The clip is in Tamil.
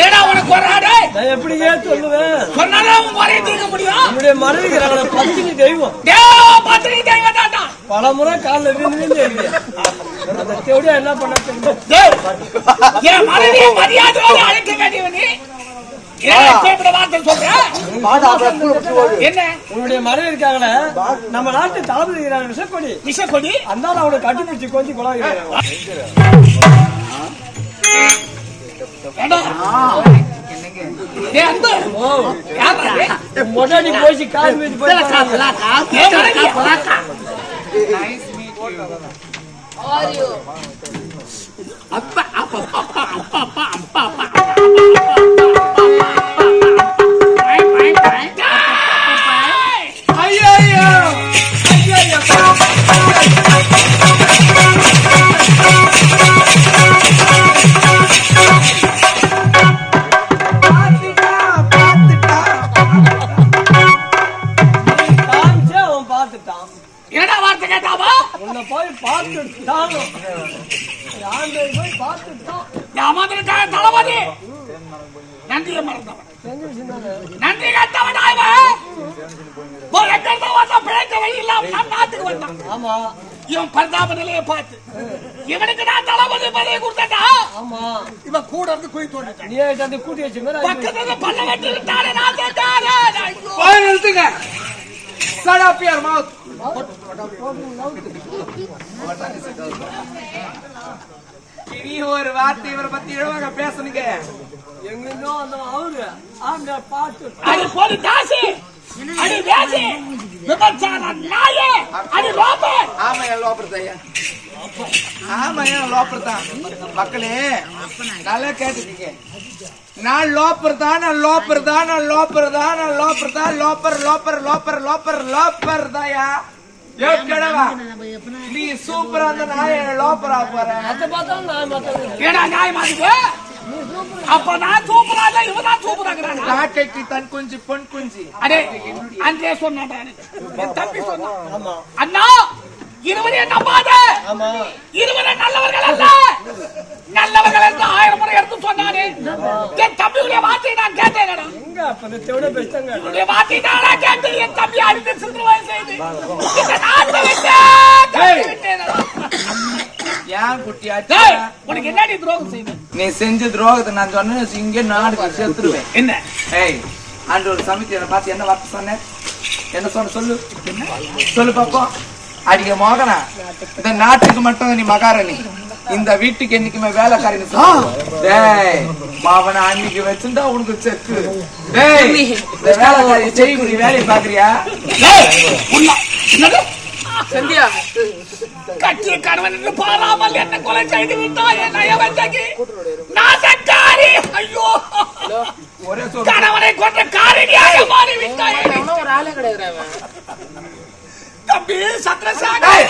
ஏடா உனக்கு வராடே? நான் எப்படியே சொல்லுவேன்? சொன்னாதான் உன் குறைய தீர்க்க முடியும். என்னுடைய மனைவிக்கிறாங்களே பத்தினி தெய்வம். பத்தினி தெய்வம் தாண்டா. பல முறை காலில் விழுந்து அந்த தேவடியா என்ன பண்ண தெரியும்? என் மனைவியை மரியாதையோடு அழைக்க வேண்டியவனே என்ன உன்னுடைய மனைவி இருக்காங்களே நம்ம நாட்டு தளபதி விஷக்கொடி அந்த அவனை கட்டிப்பிடிச்சு கொஞ்சம் குழாங்க மொட்டாடி போய் கால் மீது அப்பா அப்பா அப்பா அப்பா அப்பா அப்பா தளபதி நன்றியை மறந்தவன் நன்றி கட்டவன் பிழைக்க வழி இல்லாம நாட்டுக்கு வந்தான். ஆமா இவன் பரிதாப நிலையை பார்த்து இவனுக்கு நான் தளபதி பதவி கொடுத்தா இவன் கூட இருந்து குழி தோண்டிட்டான். கூட்டி வச்சு பக்கத்துல பல்ல வெட்டி விட்டாரு. நான் நிறுத்துங்க. இனி ஒரு வார்த்தை இவரை பத்தி இழவாக பேசணுங்க. எங்கோ அந்த அவரு அந்த பாட்டு அது போலி தாசி அடி வேசி விபச்சார நாயே அடி லோபர். ஆமையா லோபர்தையா? ஆமையா லோபர் தான். மக்களே நல்லா கேட்டுக்கீங்க. நான் லோப்பர் தான் லோப்பர் தான் லோப்பர் தான் லோப்பர் தான் லோப்பர் லோப்பர் லோப்பர் லோப்பர் லோப்பர் தாயா. நீ சூப்பரா அந்த நாய லோப்பரா போற அப்ப நான் சூப்பரா இல்ல இவதான் சூப்பராங்கிறான். காக்கைக்கு தன் குஞ்சு பொன் குஞ்சு அடே அன்றே சொன்னான் தம்பி சொன்னான். அண்ணா இருவரையும் நம்பாத. இருவரை நல்லவர்கள் அல்ல நல்லவர்கள் என்று 1000 முறை எடுத்து சொன்னானே. என் தம்பியுடைய வார்த்தையை நான் கேட்டேன். வார்த்தை தானா கேட்டு என் தம்பி அடித்து சிறுவன் செய்து ஏன் குட்டியாச்சு உனக்கு என்னடி துரோகம் செய்து? நீ செஞ்ச துரோகத்தை நான் சொன்னேன் இங்க நாடு செத்துருவேன். என்ன ஏய் அன்று ஒரு சமயத்தை பார்த்து என்ன வார்த்தை சொன்ன? என்ன சொன்ன சொல்லு சொல்லு பாப்போம். அடிக்க மோகனா இந்த நாட்டுக்கு மட்டும் நீ மகாரணி, இந்த வீட்டுக்கு என்னைக்குமே வேலைக்காரின்னு மாவன அன்னைக்கு வச்சிருந்தா உனக்கு செக்கு. இந்த வேலைக்காரி செய்ய நீ வேலையை பாக்குறியா? சந்தியா கட்சிய கணவன் என்று பாராமல் என்ன கொலை செய்து விட்டாயே நயவஞ்சகி நாசக்காரி. ஐயோ கணவனை கொன்ற காரணியாக மாறி விட்டாயே. ஒரு ஆளே கிடையாது தம்பி சந்திரசேகர்